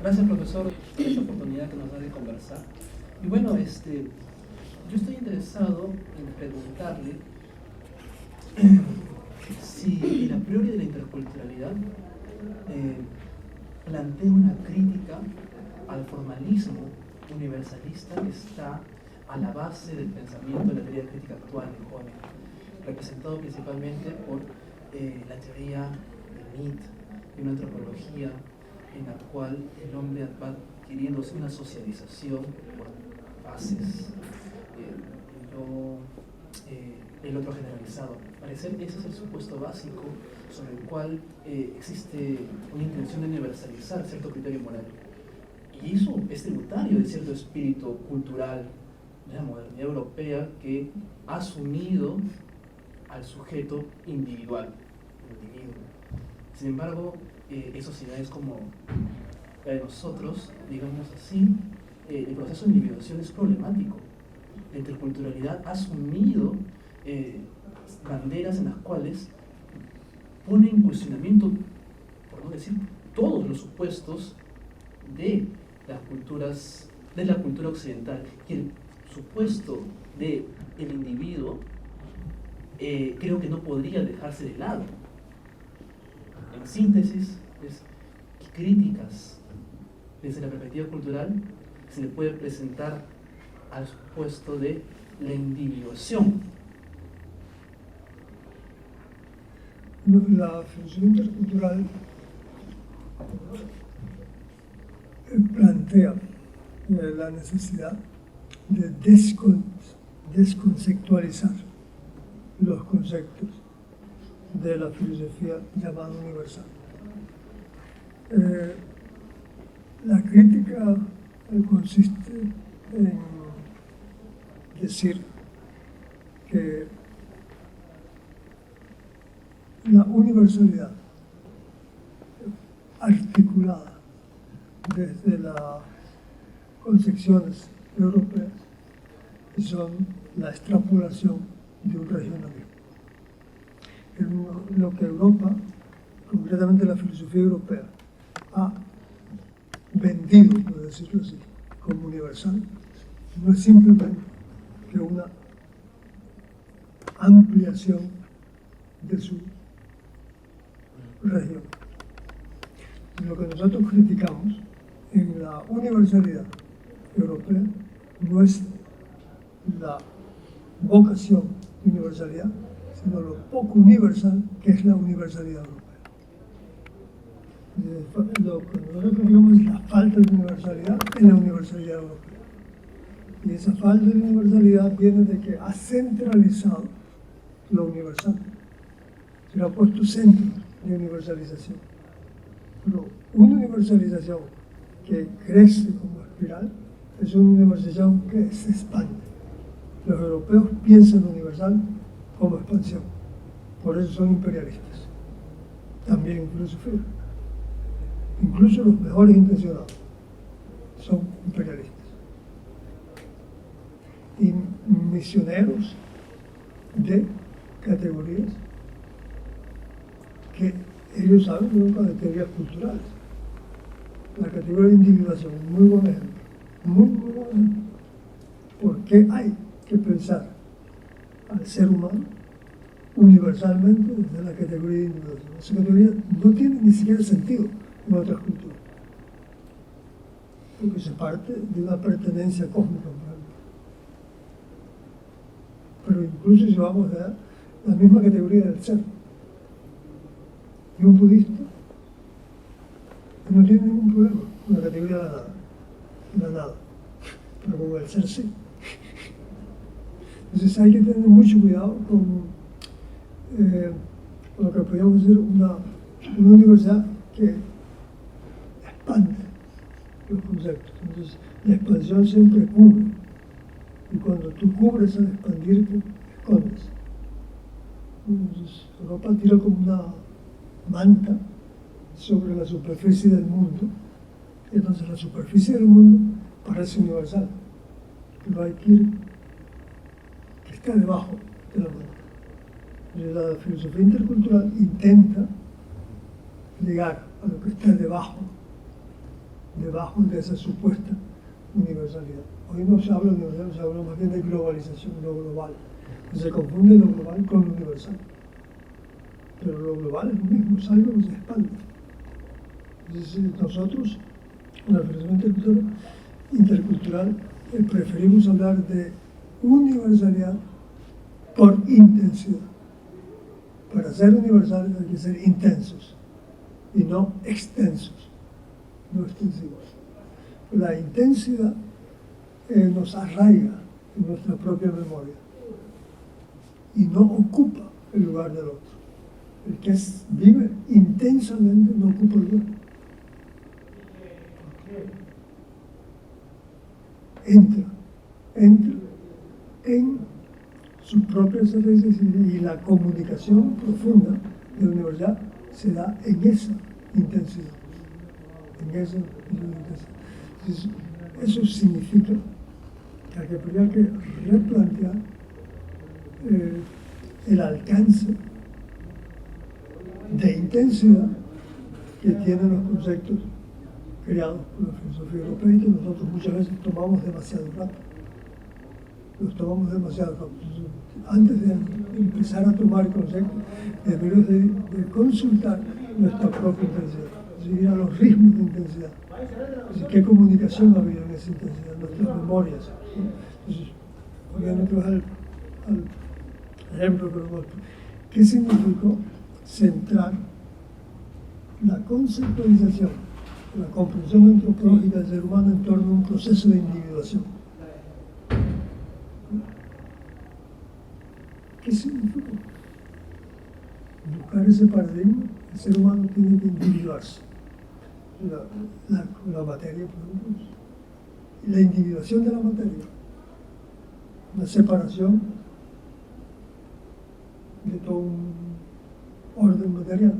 Gracias, profesor, por esta oportunidad que nos da de conversar. Y bueno, yo estoy interesado en preguntarle si el a priori de la interculturalidad plantea una crítica al formalismo universalista que está a la base del pensamiento de la teoría crítica actual en Jones, representado principalmente por la teoría de Mead y una antropología en la cual el hombre va adquiriéndose una socialización por bases, el otro generalizado. Al parecer ese es el supuesto básico sobre el cual existe una intención de universalizar cierto criterio moral. Y eso es tributario de cierto espíritu cultural de la modernidad europea que ha asumido al sujeto individual, el individuo. Sin embargo, en sociedades como la de nosotros, digamos así, el proceso de individuación es problemático. La interculturalidad ha asumido banderas en las cuales pone en cuestionamiento, por no decir todos los supuestos de las culturas, de la cultura occidental, y el supuesto del individuo creo que no podría dejarse de lado. En síntesis, ¿qué críticas desde la perspectiva cultural se le puede presentar al supuesto de la individuación? La filosofía intercultural plantea la necesidad de desconceptualizar los conceptos de la filosofía llamada universal. La crítica consiste en decir que la universalidad articulada desde las concepciones europeas son la extrapolación de un regionalismo. Lo que Europa, concretamente la filosofía europea, ha vendido, por decirlo así, como universal, no es simplemente que una ampliación de su región. Lo que nosotros criticamos en la universalidad europea no es la vocación de universalidad, sino lo poco universal que es la universalidad europea. Lo que nosotros criticamos es la falta de universalidad en la universalidad europea. Y esa falta de universalidad viene de que ha centralizado lo universal. Se le ha puesto centro de universalización. Pero una universalización que crece como espiral es una universalización que se expande. Los europeos piensan lo universal como expansión. Por eso son imperialistas. También en filosofía. Incluso los mejores intencionados son imperialistas. Y misioneros de categorías que ellos saben nunca de teorías culturales. La categoría de individuación es muy buen ejemplo. Muy buen ejemplo. ¿Por qué hay que pensar al ser humano universalmente desde la categoría de individuación? Esa categoría no tiene ni siquiera sentido en otras culturas, porque se parte de una pertenencia cósmica, por ejemplo. Pero incluso si vamos a dar la misma categoría del ser, y un budista no tiene ningún problema con la categoría de la nada, pero con el ser sí. Entonces hay que tener mucho cuidado con lo que podríamos decir una universidad que expande los conceptos. Entonces la expansión siempre cubre, y cuando tú cubres al expandirte, escondes. Entonces Europa tira como una manta sobre la superficie del mundo, y entonces la superficie del mundo parece universal, pero hay que ir que está debajo de la manta. La filosofía intercultural intenta llegar a lo que está debajo debajo de esa supuesta universalidad. Hoy no se habla de universal, se habla más bien de globalización, lo global. Se confunde lo global con lo universal. Pero lo global es lo mismo, es algo que se expande. Entonces, nosotros, en la filosofía intercultural, preferimos hablar de universalidad por intensidad. Para ser universales hay que ser intensos y no extensos, no extensivos. La intensidad nos arraiga en nuestra propia memoria y no ocupa el lugar del otro. El que vive intensamente no ocupa el lugar. Entra en sus propias raíces y la comunicación profunda de la universidad se da en esa intensidad. Entonces, eso significa que habría que replantear el alcance de intensidad que tienen los conceptos creados por la filosofía europea y que nosotros muchas veces tomamos demasiado rápido. Los tomamos demasiado rápido. Antes de empezar a tomar conceptos, debemos de consultar nuestra propia intensidad, seguir a los ritmos de intensidad. Entonces, ¿qué comunicación ha habido en esa intensidad? Nuestras memorias. Entonces, obviamente vas al ejemplo que nos muestro. ¿Qué significó centrar la conceptualización, la comprensión antropológica del ser humano en torno a un proceso de individuación? ¿Qué significa? Buscar ese paradigma, el ser humano tiene que individuarse. La materia, por ejemplo, y la individuación de la materia, una separación de todo un orden material.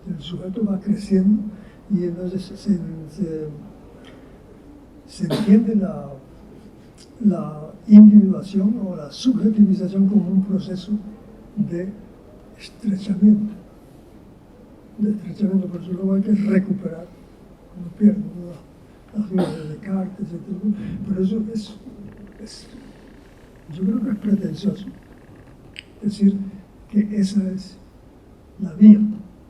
El sujeto va creciendo y entonces se entiende la individuación o la subjetivización como un proceso de estrechamiento. Por eso luego hay que recuperar, como pierden las ideas de Descartes, etc. Pero eso yo creo que es pretencioso decir que esa es la vía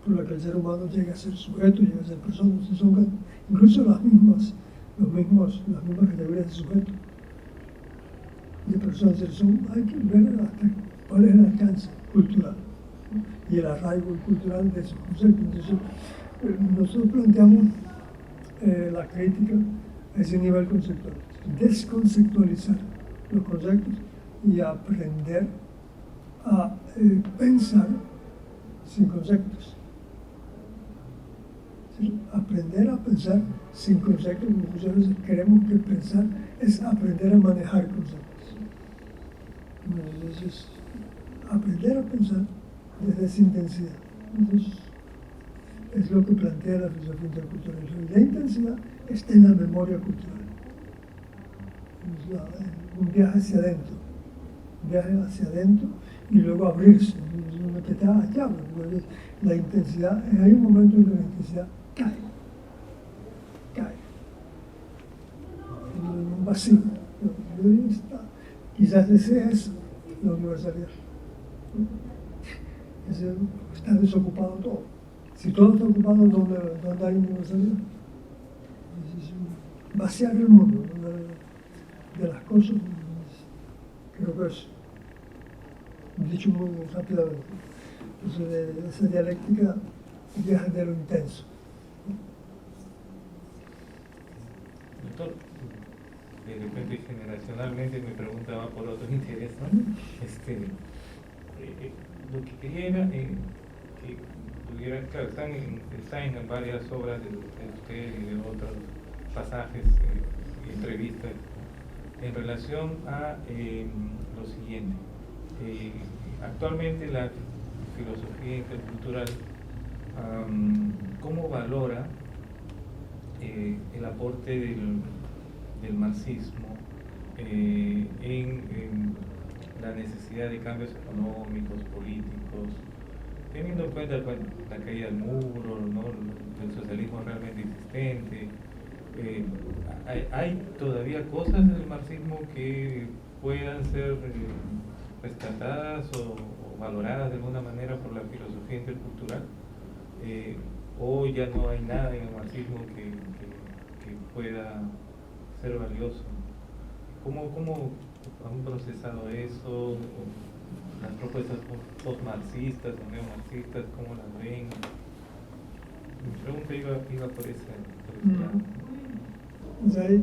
por la que el ser humano llega a ser sujeto, llega a ser persona. Son incluso las mismas categorías de sujeto, de personas. Hay que ver cuál es el alcance cultural y el arraigo cultural de esos conceptos. Entonces, nosotros planteamos la crítica a ese nivel conceptual, desconceptualizar los conceptos y aprender a pensar sin conceptos. ¿Sí? Aprender a pensar sin conceptos, muchas veces creemos que pensar es aprender a manejar conceptos. Entonces, aprender a pensar desde esa intensidad. Entonces, es lo que plantea la filosofía intercultural. La intensidad está en la memoria cultural. Un viaje hacia adentro y luego abrirse. Una que te llama. La intensidad, hay un momento en que la intensidad cae. En un vacío. Quizás ese es la universalidad. Está desocupado todo. Si todo está ocupado, ¿dónde hay universalidad? Vaciar el mundo de las cosas, creo que es dicho muy rápidamente. Entonces, de esa dialéctica viaja de lo intenso. Doctor, de repente generacionalmente me preguntaba por otro interés, ¿no? Lo que quería era que tuviera, claro, están en varias obras de usted y de otros pasajes y entrevistas en relación a lo siguiente. Actualmente la filosofía intercultural, ¿cómo valora el aporte del marxismo en la necesidad de cambios económicos, políticos, teniendo en cuenta la caída del muro, ¿no?, del socialismo realmente existente, ¿hay todavía cosas en el marxismo que puedan ser rescatadas o valoradas de alguna manera por la filosofía intercultural? ¿O ya no hay nada en el marxismo que pueda ser valioso? ¿Cómo han procesado eso? Las propuestas post-marxistas o neomarxistas, ¿cómo las ven? Mi pregunta iba por ese lado. De ahí,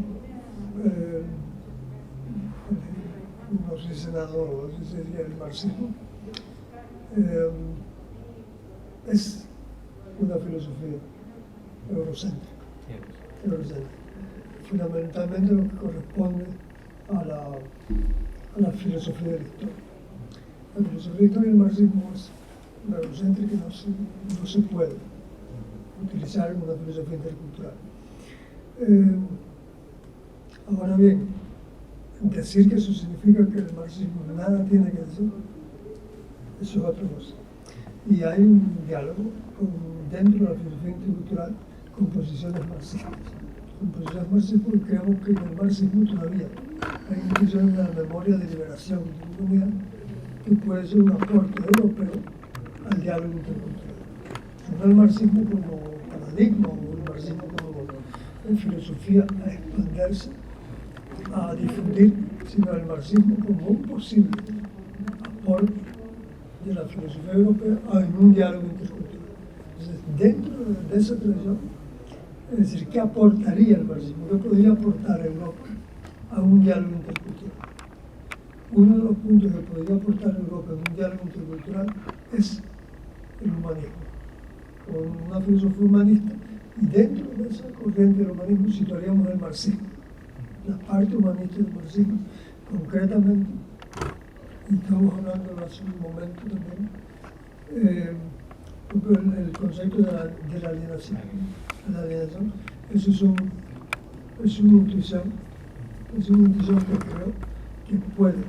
no sé si senador, no sé si sería el marxismo, es una filosofía eurocéntrica. Fundamentalmente lo que corresponde a la filosofía de la historia. La filosofía de la historia del marxismo es eurocéntrica y no se puede utilizar en una filosofía intercultural. Ahora bien, decir que eso significa que el marxismo nada tiene que decir, eso es otra cosa. Y hay un diálogo dentro de la filosofía intercultural con posiciones marxistas. Con posiciones marxistas porque creemos que en el marxismo todavía hay instituciones de la memoria de liberación de una unidad que puede ser un aporte europeo al diálogo intercultural. No el marxismo como paradigma o el marxismo como filosofía a expandirse, a difundir, sino el marxismo como un posible aporte de la filosofía europea en un diálogo intercultural. Entonces, dentro de esa tradición, es decir, ¿qué aportaría el marxismo? ¿Qué podría aportar Europa a un diálogo intercultural? Uno de los puntos que podría aportar Europa en un diálogo intercultural es el humanismo, con una filosofía humanista, y dentro de esa corriente del humanismo situaríamos el marxismo, la parte humanista del marxismo, concretamente, y estamos hablando hace un momento también, el concepto de la alienación. La alienación, eso es una intuición que creo que puede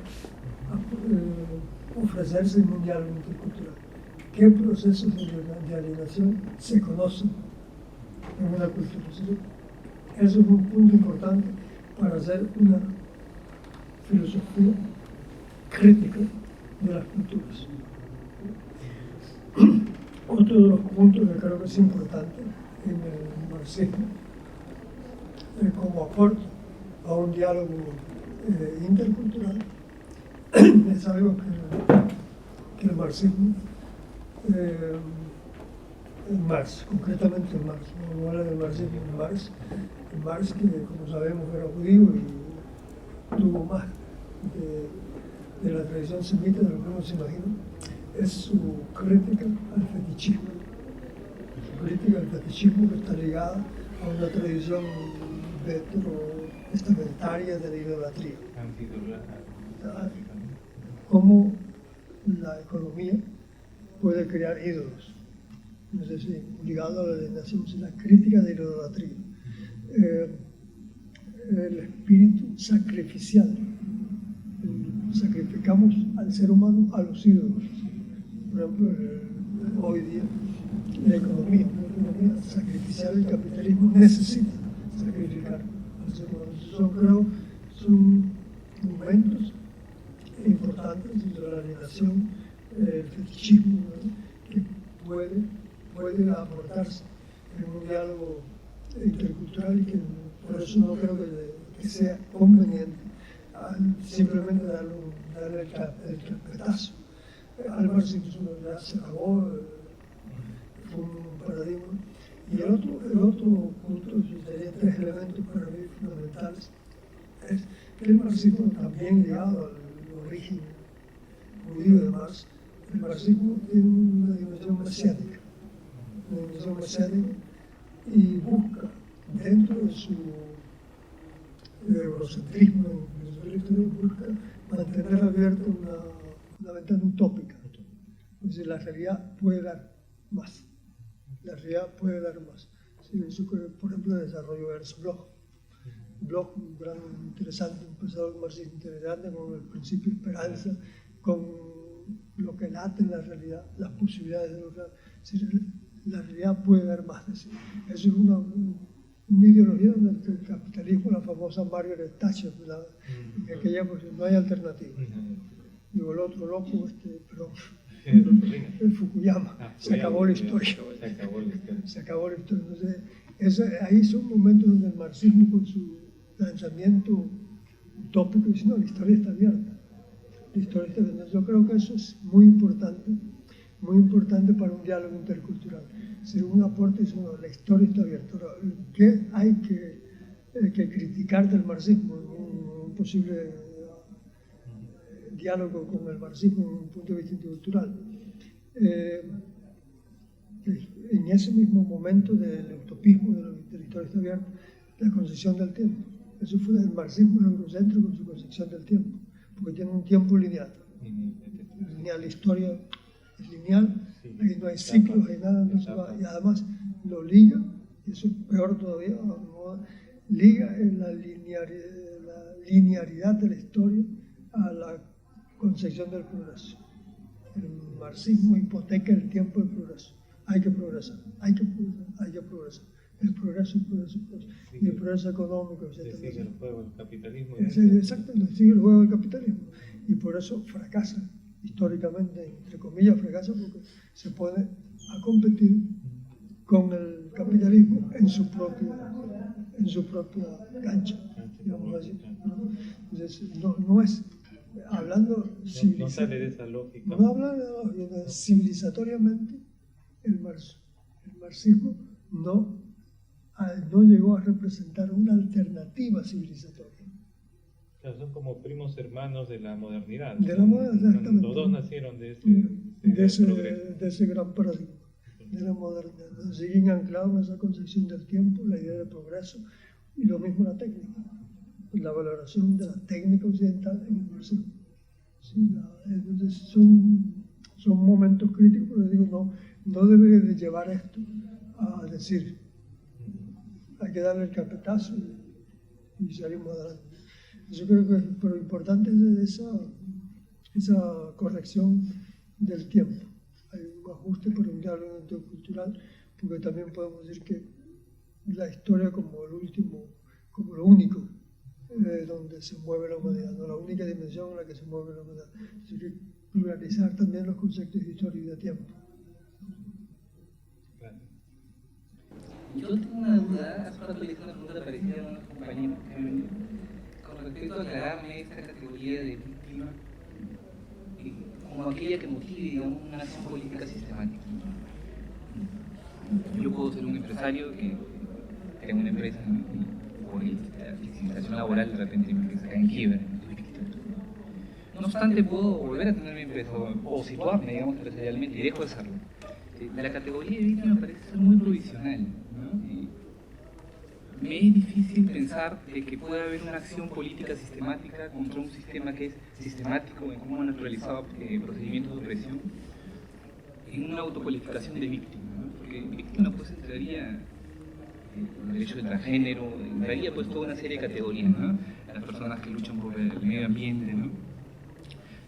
ofrecerse en un diálogo intercultural. ¿Qué procesos de alienación se conocen en una cultura? Eso es un punto importante para hacer una filosofía crítica de las culturas. Otro de los puntos que creo que es importante en el marxismo, como aporte a un diálogo intercultural, es algo que el marxismo, en Marx, concretamente en Marx, no habla del marxismo, en Marx que como sabemos era judío y tuvo más de la tradición semita de lo que uno se imagina, es su crítica al fetichismo. Su crítica al fetichismo que está ligada a una tradición testamentaria de la idolatría. Cómo la economía puede crear ídolos. No sé si ligado a la alienación, la crítica de la idolatría. El espíritu sacrificial. Sacrificamos al ser humano a los ídolos. Por ejemplo, hoy día la economía sacrificial, el capitalismo necesita sacrificar al ser humano. Son momentos importantes de la alienación, el fetichismo, ¿no? Que puede aportarse en un diálogo intercultural y que por eso no creo que sea conveniente simplemente darle el carpetazo al marxismo. Ya se acabó, fue un paradigma. Y el otro punto, serían tres elementos para mí fundamentales, es que el marxismo, también ligado al origen judío de Marx, el marxismo tiene una dimensión mesiánica, y busca dentro de su eurocentrismo, busca mantener abierta una ventana utópica. Entonces la realidad puede dar más. Sí, eso que, por ejemplo, desarrolló Ernst Bloch. Bloch, un gran interesante, un pensador marxista interesante, con el principio de esperanza, con lo que late en la realidad, las posibilidades de lograr. La realidad puede dar más de sí. Eso es una ideología donde el capitalismo, la famosa Margaret Thatcher, en aquella pues no hay alternativa. Digo, el otro loco, perdón, el Fukuyama, se acabó la historia. Se acabó la historia. Entonces, ahí son momentos donde el marxismo con su lanzamiento utópico dice, no, la historia está abierta. La historia está abierta. Yo creo que eso es muy importante para un diálogo intercultural. Si un aporte dice, no, la historia está abierta. Ahora, ¿qué hay que criticar del marxismo en un posible diálogo con el marxismo en un punto de vista intercultural? En ese mismo momento del utopismo de la historia está abierta, la concepción del tiempo. Eso fue el marxismo eurocéntrico con su concepción del tiempo, porque tiene un tiempo lineal. La historia es lineal, ahí no hay ciclos, hay nada, no se va. Y además lo liga, y eso es peor todavía, liga en la linearidad de la historia a la concepción del progreso. El marxismo hipoteca el tiempo del progreso. Hay que progresar, hay que progresar. El progreso. Sí, y el progreso económico, etc. Sigue el juego del capitalismo. Exacto, sigue el juego del capitalismo. Y por eso fracasa, históricamente, entre comillas, fracasa porque se pone a competir con el capitalismo en su propia cancha, digamos así. Entonces, no es, hablando no sale de esa lógica. No habla de la lógica, civilizatoriamente, el marxismo no llegó a representar una alternativa civilizatoria. Claro, son como primos hermanos de la modernidad. De la modernidad, exactamente. Los dos nacieron de ese gran paradigma, de la modernidad. Siguen anclados en esa concepción del tiempo, la idea de progreso, y lo mismo la técnica, la valoración de la técnica occidental en el marxismo. Sí, entonces son momentos críticos, pero digo, no debería de llevar esto a decir, hay que darle el carpetazo y salimos adelante. Yo creo que lo importante es esa corrección del tiempo. Hay un ajuste para un diálogo intercultural, porque también podemos decir que la historia como lo único donde se mueve la humanidad, no la única dimensión en la que se mueve la humanidad. Hay que pluralizar también los conceptos de historia y de tiempo. Yo tengo una duda, hace rato le hice una pregunta parecida a unos compañeros que me venido con respecto a aclararme esta categoría de víctima como aquella que motive, digamos, una acción política sistemática. Yo puedo ser un empresario que tengo una empresa, ¿no? Y por la flexibilización laboral de repente mi empresa cae en quiebra. No obstante, puedo volver a tener mi empresa o situarme, digamos, empresarialmente y dejo de serlo. La categoría de víctima parece ser muy provisional, ¿no? Y me es difícil pensar de que pueda haber una acción política sistemática contra un sistema que es sistemático en cómo ha naturalizado procedimientos de opresión en una autocualificación de víctima, ¿no? Porque víctima pues entraría el derecho de transgénero, entraría pues toda una serie de categorías, ¿no? Las personas que luchan por el medio ambiente, ¿no?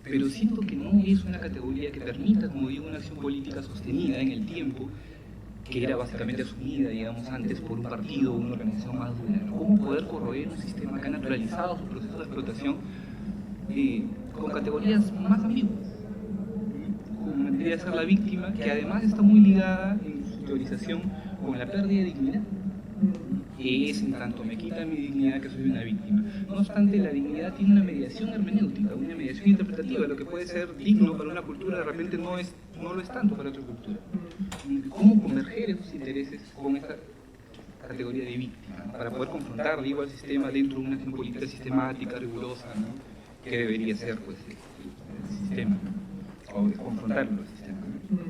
Pero siento que no es una categoría que permita, como digo, una acción política sostenida en el tiempo, que era básicamente asumida, digamos, antes por un partido o una organización más dura. ¿Cómo poder corroer un sistema que ha naturalizado su proceso de explotación con categorías más ambiguas? Como vendría a ser la víctima, que además está muy ligada en su teorización con la pérdida de dignidad. Es en tanto me quita mi dignidad que soy una víctima. No obstante, la dignidad tiene una mediación hermenéutica, una mediación interpretativa. Lo que puede ser digno para una cultura de repente no lo es tanto para otra cultura. ¿Cómo converger esos intereses con esta categoría de víctima? Para poder confrontar, digo, al sistema dentro de una acción política sistemática, rigurosa, ¿no? Que debería ser pues, el sistema, ¿no? O confrontarlo al sistema, ¿no?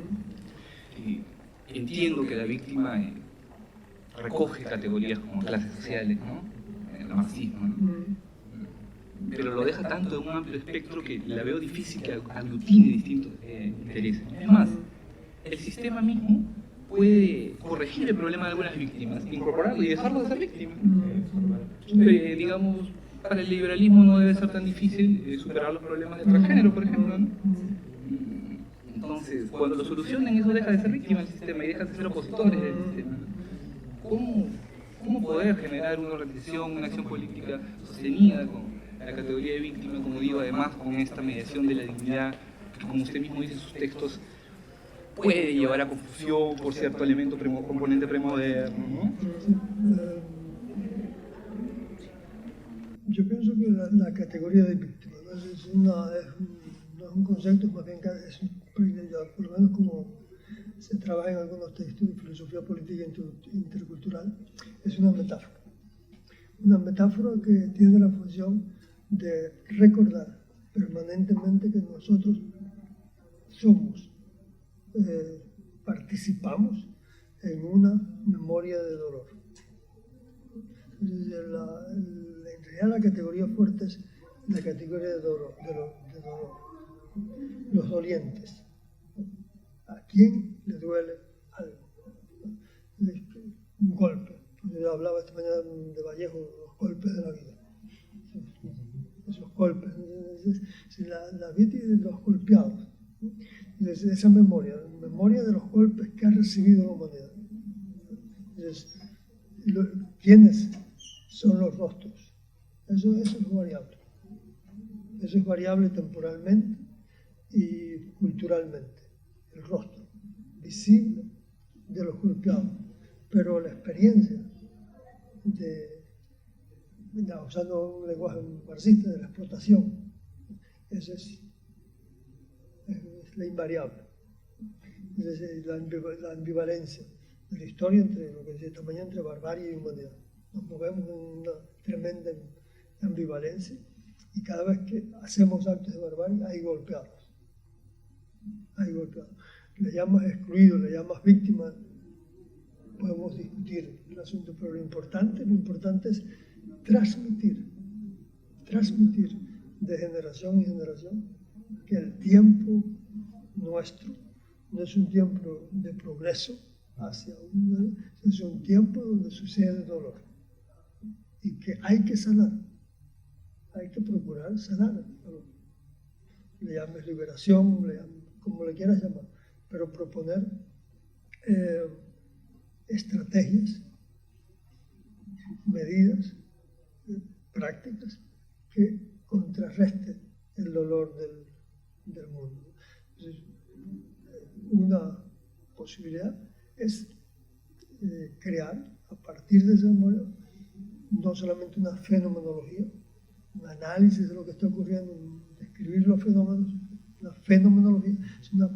Entiendo que la víctima recoge categorías como clases sociales, ¿no? El marxismo, ¿no? Pero lo deja tanto en un amplio espectro que la veo difícil que aglutine distintos intereses. Es más, el sistema mismo puede corregir el problema de algunas víctimas, incorporarlo y dejarlo de ser víctima. Digamos, para el liberalismo no debe ser tan difícil superar los problemas de transgénero, por ejemplo, ¿no? Entonces, cuando lo solucionen, eso deja de ser víctima del sistema y dejan de ser opositores del sistema. ¿Cómo cómo poder generar una organización, una acción política sostenida con la categoría de víctima, como digo, además con esta mediación de la dignidad, que como usted mismo dice en sus textos, puede llevar a confusión por cierto elemento, componente premoderno, ¿no? Yo pienso que la categoría de víctima no es un concepto, más bien es por lo menos como se trabaja en algunos textos de filosofía política intercultural, es una metáfora que tiene la función de recordar permanentemente que nosotros somos, participamos en una memoria de dolor. En realidad la categoría fuerte es la categoría de dolor, los dolientes. ¿A quién le duele algo? Un golpe. Yo hablaba esta mañana de Vallejo, los golpes de la vida. Esos golpes. La vida y los golpeados. Esa memoria de los golpes que ha recibido la humanidad. Entonces, ¿quiénes son los rostros? Eso es variable. Eso es variable temporalmente y culturalmente. El rostro visible de los golpeados, pero la experiencia usando un lenguaje marxista de la explotación, esa es la invariable. Es la ambivalencia de la historia entre lo que decía esta mañana, entre barbarie y humanidad. Nos movemos en una tremenda ambivalencia y cada vez que hacemos actos de barbarie hay golpeados. Le llamas excluido, le llamas víctima, podemos discutir el asunto, pero lo importante es transmitir de generación en generación que el tiempo nuestro no es un tiempo de progreso es un tiempo donde sucede dolor y que hay que sanar, hay que procurar sanar. Le llames liberación, como le quieras llamar, pero proponer estrategias, medidas, prácticas que contrarresten el dolor del mundo. Entonces, una posibilidad es crear a partir de esa memoria no solamente una fenomenología, un análisis de lo que está ocurriendo, describir los fenómenos, una fenomenología, es una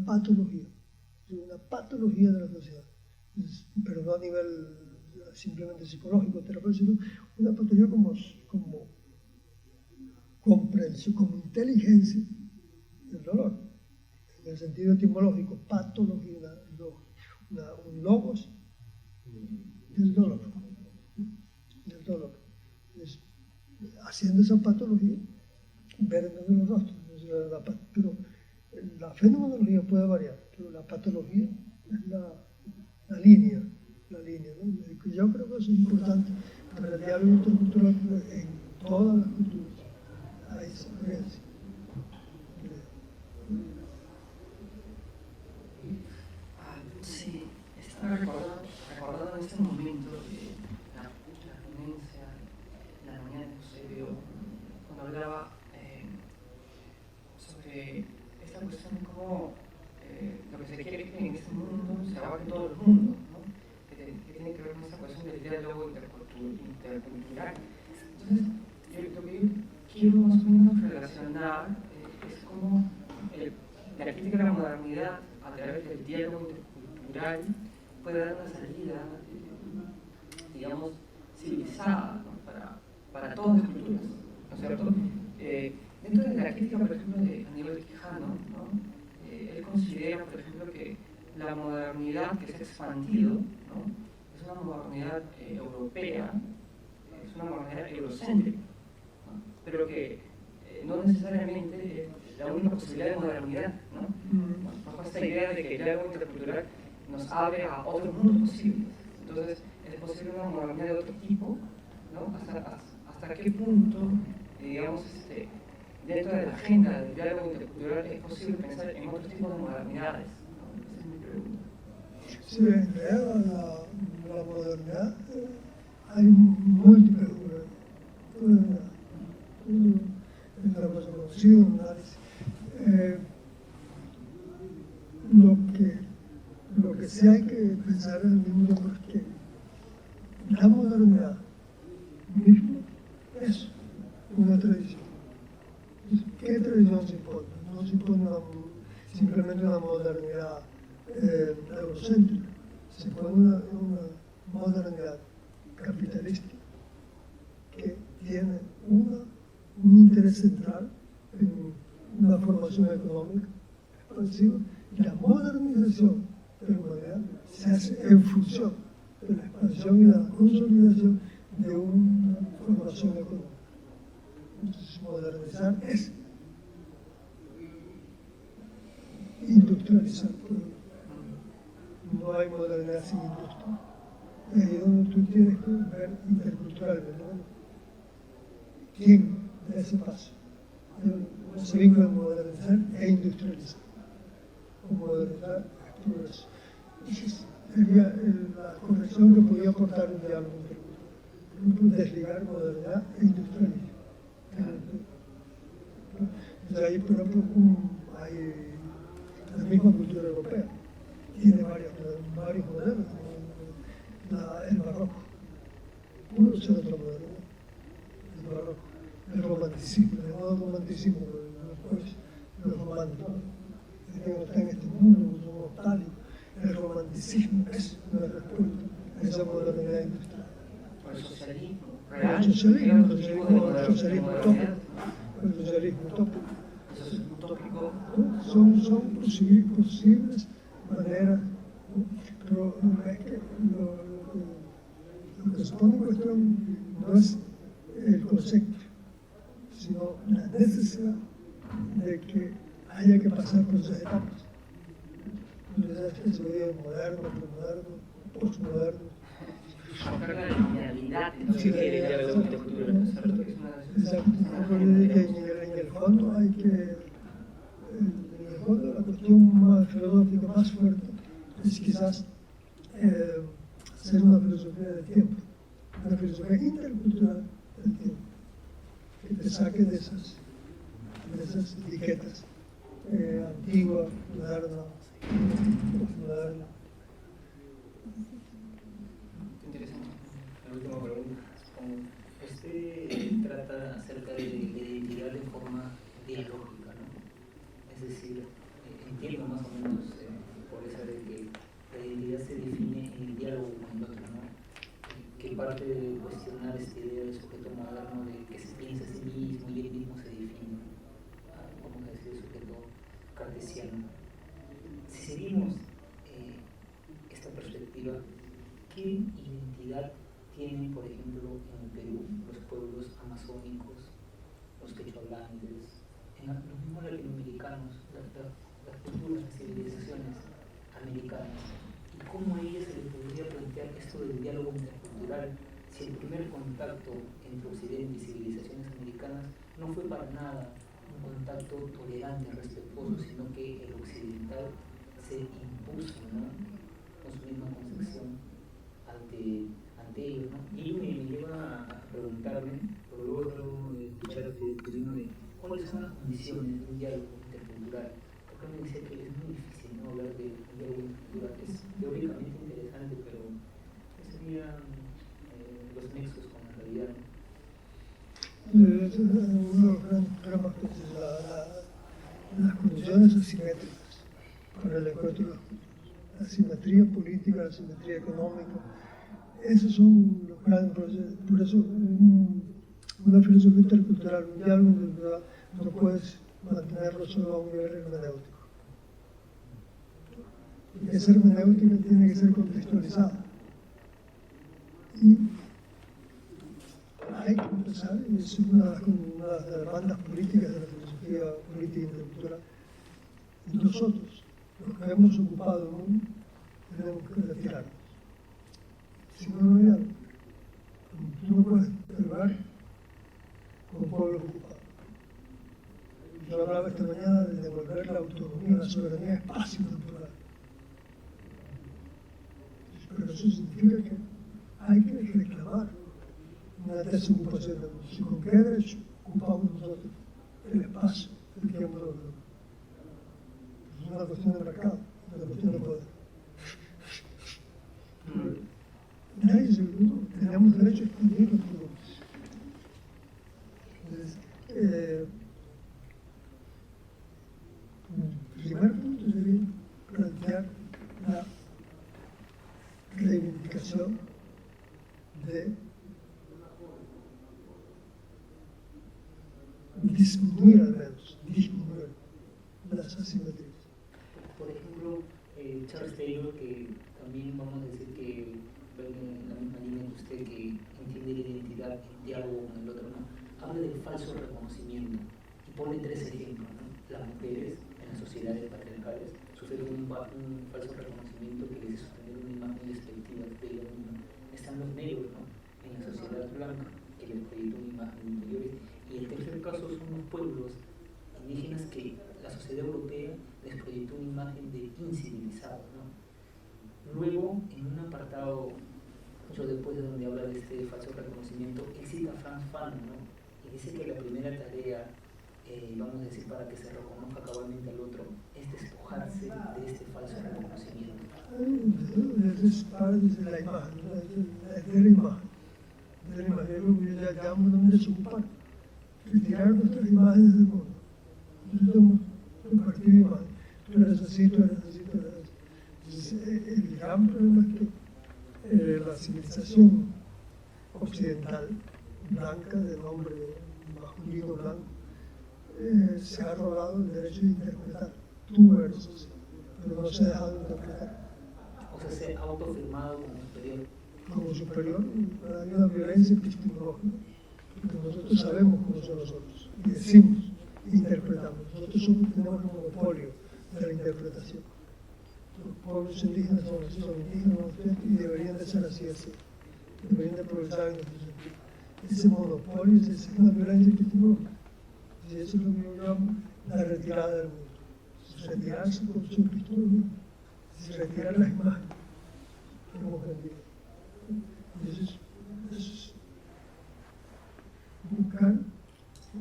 patología de la sociedad, pero no a nivel simplemente psicológico, terapéutico, sino una patología como comprensión, como inteligencia del dolor, en el sentido etimológico, patología, un logos del dolor. Entonces, haciendo esa patología, ver en los rostros. Pero la fenomenología puede variar, pero la patología es la línea, ¿no? Yo creo que eso es importante para el diálogo intercultural en todas las culturas. Hay esa creencia. Sí, estaba recordando en este momento la ponencia, la mañana que usted vio, cuando hablaba sobre esta cuestión de cómo lo que se quiere que en este mundo se abarque todo el mundo, ¿no? Que tiene que ver con esta cuestión del diálogo intercultural. Entonces, lo que yo quiero más o menos relacionar es cómo la crítica de la modernidad a través del diálogo intercultural puede dar una salida, digamos, civilizada, ¿no? para todas las culturas, ¿no es cierto? Dentro de la crítica, por ejemplo, de Aníbal Quijano, ¿no? Él considera, por ejemplo, que la modernidad que se ha expandido, ¿no? Es una modernidad europea, es una modernidad eurocéntrica, ¿no? Pero que no necesariamente es la única posibilidad de modernidad, ¿no? Bajo esta idea de que el diálogo intercultural nos abre a otros mundos posibles. Entonces, es posible una modernidad de otro tipo, ¿no? ¿Hasta qué punto, digamos, dentro de la agenda del diálogo intercultural es posible pensar en otros tipos de modernidades? ¿No? Esa es mi pregunta. Sí, en realidad la modernidad hay múltiples en la cosa conocida, un análisis. Lo que sí hay que pensar al mismo tiempo es que la modernidad misma es una tradición. ¿Qué tradición se impone? No se impone simplemente una modernidad eurocéntrica, se impone una modernidad capitalista que tiene un interés central en una formación económica expansiva, y la modernización de la humanidad se hace en función de la expansión y la consolidación de una formación económica. Entonces, modernizar es industrializar. No hay modernidad sin industria. Es ahí donde tú tienes que ver interculturalmente, ¿no? ¿Quién da ese paso? Se vincula a modernizar e industrializar. O modernizar es progreso. Esa sería la corrección que podía aportar un diálogo intercultural. Desligar modernidad e industrialismo. De ahí, por ejemplo, hay la misma cultura europea. Tiene varios modelos. El barroco. Uno es otro modelo. El barroco. El romanticismo, el llamado romanticismo, después los románticos. No está en este mundo, son nostálgicos. El romanticismo es una respuesta a esa modernidad industrial. Por el socialismo. El socialismo utópico. Son posibles maneras, pero es que lo que se pone en cuestión no es el concepto, sino la necesidad de que haya que pasar por esas etapas. Entonces, se ve moderno, premoderno, postmoderno. Exacto. En el fondo hay que, la cuestión más filosófica más fuerte es quizás hacer una filosofía del tiempo, una filosofía intercultural del tiempo, que te saque de esas etiquetas antigua, moderna, postmoderna. Interesante. La última pregunta. Usted trata acerca de la identidad de forma dialógica, ¿no? Es decir, entiendo más o menos por eso de que la identidad se define en el diálogo con el otro, ¿no? Que parte de cuestionar esta idea del sujeto moderno de que se piensa a sí mismo y él mismo se define, como que es el sujeto cartesiano. Si seguimos esta perspectiva, ¿qué identidad tienen, por ejemplo, en el Perú los pueblos amazónicos, los quechohablantes, en los mismos latinoamericanos, las culturas, las civilizaciones americanas? ¿Y cómo a ellas se les podría plantear esto del diálogo intercultural si el primer contacto entre Occidente y civilizaciones americanas no fue para nada un contacto tolerante, respetuoso, sino que el occidental se impuso, ¿no?, con su misma concepción ante ellos, ¿no? Y me lleva a preguntarme, pero luego de escuchar de cuáles son las condiciones de un diálogo intercultural. Porque me decía que es muy difícil, ¿no?, hablar de un diálogo intercultural. Es teóricamente interesante, pero ¿qué serían los nexos con la realidad? Uno de los grandes problemas que es las condiciones asimétricas para el encuentro de las culturas. La asimetría política, la asimetría económica. Esos son los grandes procesos. Por eso, una filosofía intercultural, un diálogo intercultural, no puedes mantenerlo solo a un nivel hermenéutico. Y esa hermenéutica tiene que ser contextualizada. Y hay que empezar, y es una de las demandas políticas de la filosofía política intercultural. Nosotros, los que hemos ocupado el mundo, tenemos que retirarnos. Si no hay algo, tú no puedes dialogar con pueblos ocupados. Yo hablaba esta mañana de devolver la autonomía, la soberanía espacio-temporal. Pero eso significa que hay que reclamar una desocupación del mundo. Si con qué derecho ocupamos nosotros el espacio del tiempo de nosotros. Es una cuestión de mercado, es una cuestión de poder. Nadie se preguntó, tenemos derecho a expandir los productos. Entonces, el primer punto sería plantear la reivindicación de disminuir al menos, disminuir las asimetrías. Por ejemplo, Charles Taylor, que también vamos a decir que va en la misma línea que usted, que entiende la identidad en diálogo con el otro, ¿no? Habla del falso reconocimiento y pone tres ejemplos, ¿no? Las mujeres en las sociedades patriarcales sufren un falso reconocimiento que les sostiene una imagen despectiva de ella misma. Están los negros, ¿no? En la sociedad blanca, que les proyecta una imagen interior. Y el tercer caso son los pueblos indígenas que la sociedad europea les proyectó una imagen de incivilizados, ¿no? Luego, en un apartado, mucho después de donde habla de este falso reconocimiento, él cita a Franz Fanon, ¿no? Y dice que la primera tarea, vamos a decir, para que se reconozca cabalmente al otro, es despojarse de este falso reconocimiento. Es parte de la imagen, de la imagen. De la imagen, yo ya llamo de desocupar. Retirar nuestras imágenes del mundo. Nosotros hemos compartido imágenes. Tú eres así, tú eres así, tú eres así. Entonces, el gran problema es que la civilización occidental, blanca, de nombre masculino blanco, se ha robado el derecho de interpretar. Tú eres así, pero no se ha dejado de interpretar. O sea, se ha autoafirmado como superior. Como superior, hay una violencia epistemológica. Porque nosotros sabemos cómo son nosotros, y decimos, interpretamos. Nosotros tenemos el monopolio de la interpretación. Los pueblos indígenas son así, son indígenas, y deberían de ser así, así. Deberían de progresar en nuestro sentido. Ese monopolio es una violencia epistemológica. Y eso es lo que yo llamo la retirada del mundo. Es retirarse con su epistemología, es retirar las imágenes que hemos vendido. Y eso es buscar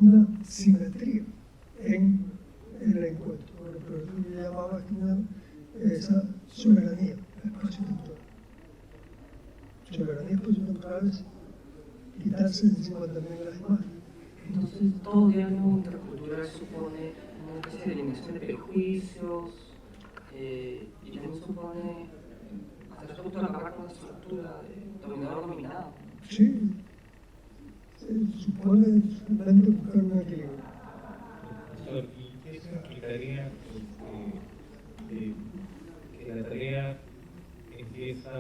una simetría en el encuentro, pero tú le llamabas esa soberanía espacio-temporal. Soberanía espacio-temporal es quitarse encima también las imágenes. Entonces, todo diálogo intercultural supone una especie de eliminación de prejuicios y también supone hasta cierto punto acabar con una estructura de dominador-dominado. Sí, supone realmente buscar un equilibrio. ¿Y eso implicaría que la tarea empieza,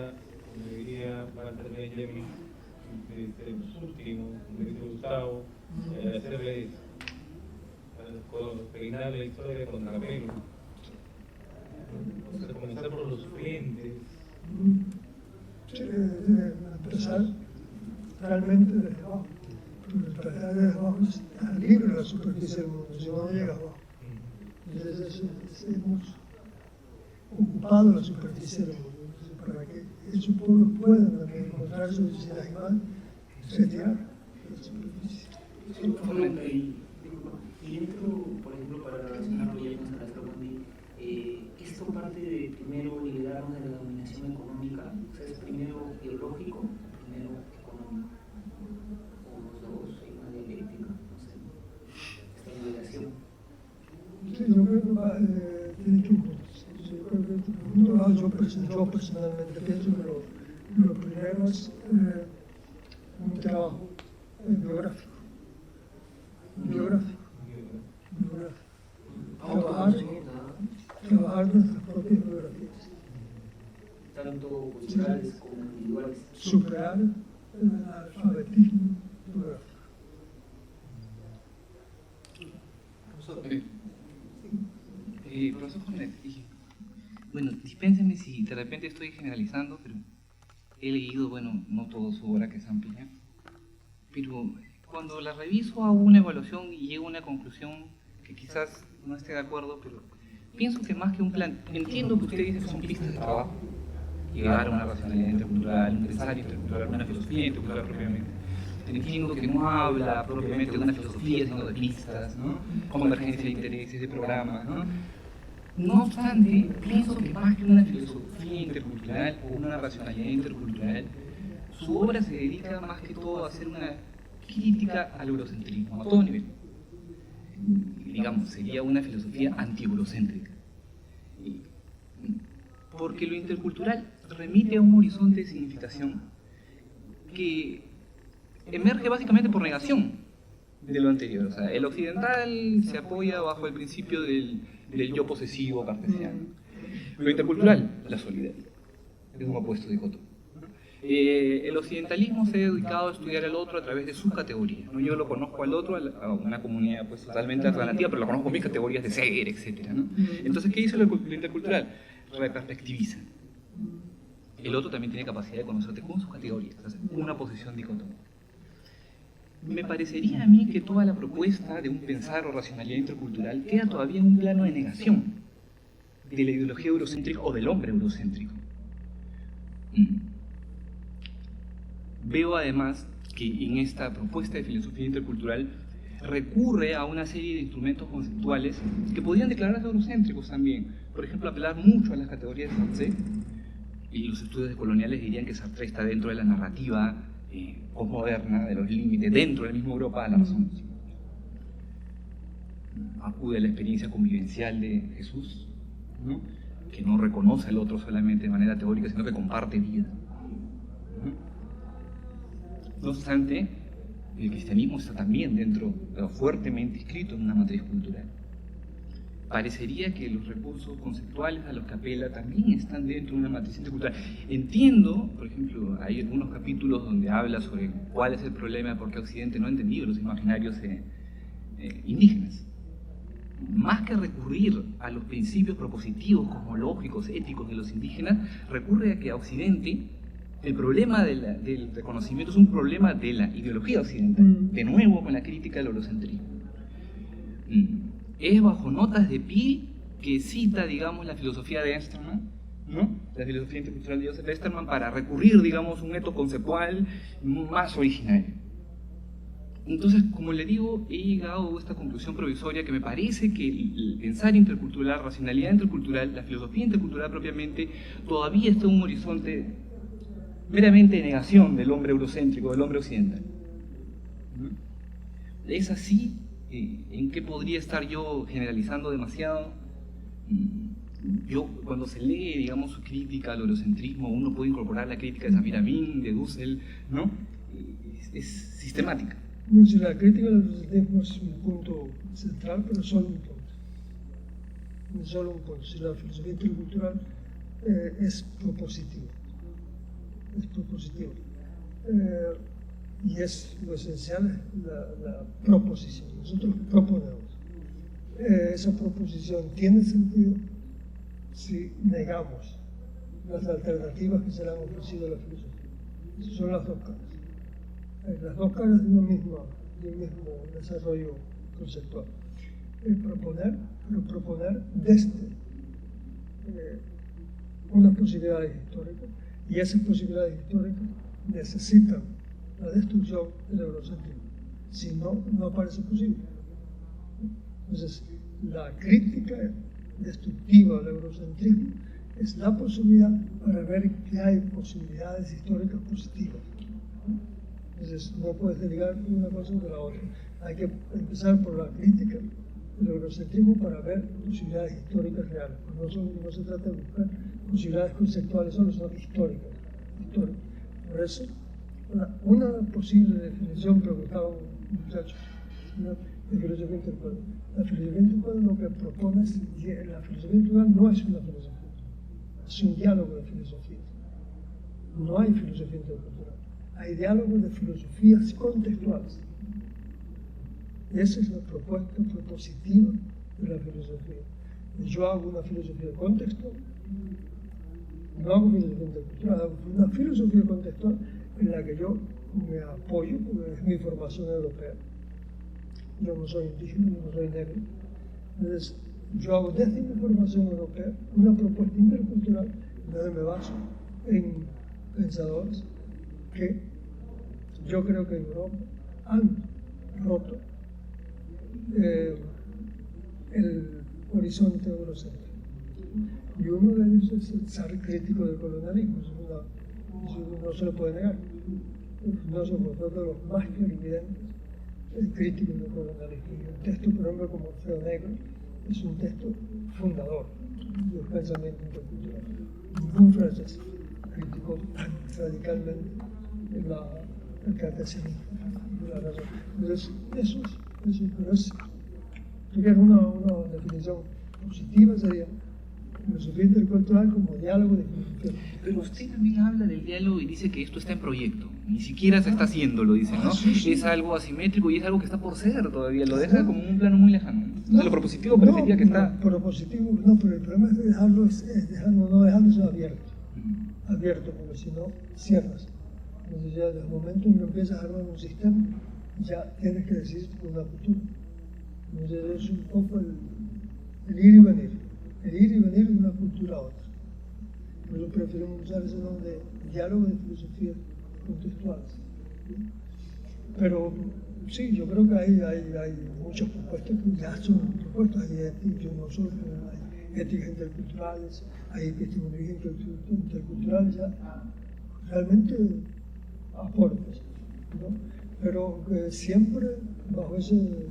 como diría Walter Benjamin, desde los últimos, como dice Gustavo, hacerles peinar la historia con capelo? O sea, comenzar por los sufrientes. Sí, empezar realmente desde abajo. Pero desde abajo está libre la superficie del mundo, si no llega abajo. Entonces hemos ocupado la superficie del mundo. Entonces, para que esos pueblos puedan también encontrar su necesidad y retirar la superficie. Y dentro, por ejemplo, para relacionarlo ya con Salazar Wendy, esto parte de primero liberarnos de la dominación económica, o sea, es primero biológico, primero económico, o los dos, hay una dialéctica, no sé, esta liberación. Sí, yo creo que tiene que yo personalmente pienso que lo primero es un trabajo biográfico. Trabajar nuestras propias biografías. Tanto culturales como individuales. Superar el alfabetismo biográfico. Profesor Jornet, bueno, dispénsenme si de repente estoy generalizando, pero he leído, bueno, no toda su obra, que es amplia, pero cuando la reviso hago una evaluación y llego a una conclusión que quizás no esté de acuerdo, pero pienso que más que un plan, entiendo que usted dice que son pistas de trabajo, llegar a una racionalidad intercultural, un pensar intercultural, una filosofía intercultural propiamente, entiendo que no habla propiamente de una filosofía, sino de pistas, ¿no? Convergencia de intereses, de programas, ¿no? No obstante, pienso que más que una filosofía intercultural o una racionalidad intercultural, su obra se dedica más que todo a hacer una crítica al eurocentrismo, a todo nivel. Digamos, sería una filosofía anti-eurocéntrica. Porque lo intercultural remite a un horizonte de significación que emerge básicamente por negación de lo anterior. O sea, el occidental se apoya bajo el principio del yo posesivo cartesiano. Lo intercultural, la solidaridad. Es un opuesto dicotómico. El occidentalismo se ha dedicado a estudiar al otro a través de sus categorías, ¿no? Yo lo conozco al otro, a una comunidad pues, totalmente alternativa, pero lo conozco con mis categorías de ser, etc., ¿no? Entonces, ¿qué hizo lo intercultural? Reperspectiviza. El otro también tiene capacidad de conocerte con sus categorías, una posición dicotómica. Me parecería a mí que toda la propuesta de un pensar o racionalidad intercultural queda todavía en un plano de negación de la ideología eurocéntrica o del hombre eurocéntrico. Veo además que en esta propuesta de filosofía intercultural recurre a una serie de instrumentos conceptuales que podrían declararse eurocéntricos también. Por ejemplo, apelar mucho a las categorías de Sartre, y los estudios coloniales dirían que Sartre está dentro de la narrativa posmoderna, de los límites, dentro de la misma Europa, a la razón. Acude a la experiencia convivencial de Jesús, ¿no? Que no reconoce al otro solamente de manera teórica, sino que comparte vida. No obstante, el cristianismo está también dentro, fuertemente inscrito en una matriz cultural. Parecería que los recursos conceptuales a los que apela también están dentro de una matriz intercultural. Entiendo, por ejemplo, hay algunos capítulos donde habla sobre cuál es el problema de por qué Occidente no ha entendido los imaginarios indígenas. Más que recurrir a los principios propositivos, cosmológicos, éticos de los indígenas, recurre a que a Occidente el problema del reconocimiento es un problema de la ideología occidental, de nuevo con la crítica al eurocentrismo. Es bajo notas de pie que cita, digamos, la filosofía de Westermann, ¿no? La filosofía intercultural de Joseph Westermann, para recurrir, digamos, a un método conceptual más originario. Entonces, como le digo, he llegado a esta conclusión provisoria que me parece que el pensar intercultural, racionalidad intercultural, la filosofía intercultural propiamente, todavía está en un horizonte meramente de negación del hombre eurocéntrico, del hombre occidental. ¿Es así? ¿En qué podría estar yo generalizando demasiado? Yo, cuando se lee, digamos, su crítica al eurocentrismo, uno puede incorporar la crítica de Samir Amin, de Dussel, ¿no? Es sistemática. No, si la crítica al eurocentrismo es un punto central, pero solo un punto. No solo un punto. Si la filosofía intercultural es propositiva. Es propositivo. Y es lo esencial, la proposición. Nosotros proponemos. Esa proposición tiene sentido si negamos las alternativas que se le han ofrecido a la filosofía. Esas son las dos caras. Las dos caras de un mismo desarrollo conceptual. Proponer desde unas posibilidades históricas, y esas posibilidades históricas necesitan la destrucción del eurocentrismo. Si no, no parece posible. Entonces, la crítica destructiva al eurocentrismo es la posibilidad para ver que hay posibilidades históricas positivas. Entonces, no puedes desligar una cosa de la otra. Hay que empezar por la crítica del eurocentrismo para ver posibilidades históricas reales. No se trata de buscar posibilidades conceptuales solo, son históricas. Por eso, una posible definición, preguntaba un muchacho, de filosofía intercultural. La filosofía intercultural lo que propone es, la filosofía intercultural no es una filosofía, es un diálogo de filosofías. No hay filosofía intercultural, hay diálogos de filosofías contextuales. Y esa es la propuesta propositiva de la filosofía. Yo hago una filosofía de contexto, no hago filosofía intercultural, hago una filosofía contextual en la que yo me apoyo, porque es mi formación europea. Yo no soy indígena, yo no soy negro. Entonces, yo hago desde mi formación europea una propuesta intercultural donde me baso en pensadores que yo creo que en Europa han roto el horizonte eurocéntrico. Y uno de ellos es el ser crítico del colonialismo, eso no se lo puede negar. No somos uno de los más clarividentes críticos del colonialismo. Y un texto, por ejemplo, como Orfeo Negro, es un texto fundador del pensamiento intercultural. Ningún francés criticó tan radicalmente el cartesianismo y la razón. Entonces, eso pero es, yo quiero una definición positiva, sería filosofía intercultural como diálogo de filosofía. Pero usted también habla del diálogo y dice que esto está en proyecto. Ni siquiera se está haciendo, lo dice, ¿no? Sí. Es algo asimétrico y es algo que está por ser todavía. Lo deja como un plano muy lejano. No, lo propositivo parecería que está... Propositivo, no, pero el problema es dejarlo, no dejarlo eso abierto, porque si no, cierras. Entonces ya desde el momento en que empiezas a armar un sistema, ya tienes que decidir una cultura. Entonces es un poco el ir y venir. El ir y venir de una cultura a otra. Por eso preferimos usar ese nombre de diálogo de filosofía contextuales. Pero sí, yo creo que hay muchas propuestas que ya son propuestas. Hay éticas interculturales, hay epistemologías interculturales, ya realmente aportes, ¿no? Pero siempre bajo ese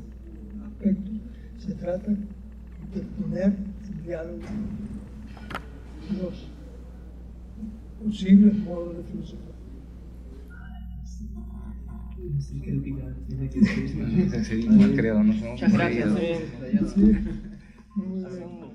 aspecto se trata de poner en diálogo los posibles modos de filosofía. Seguimos creado, no somos Muchas gracias. Sí. Hace un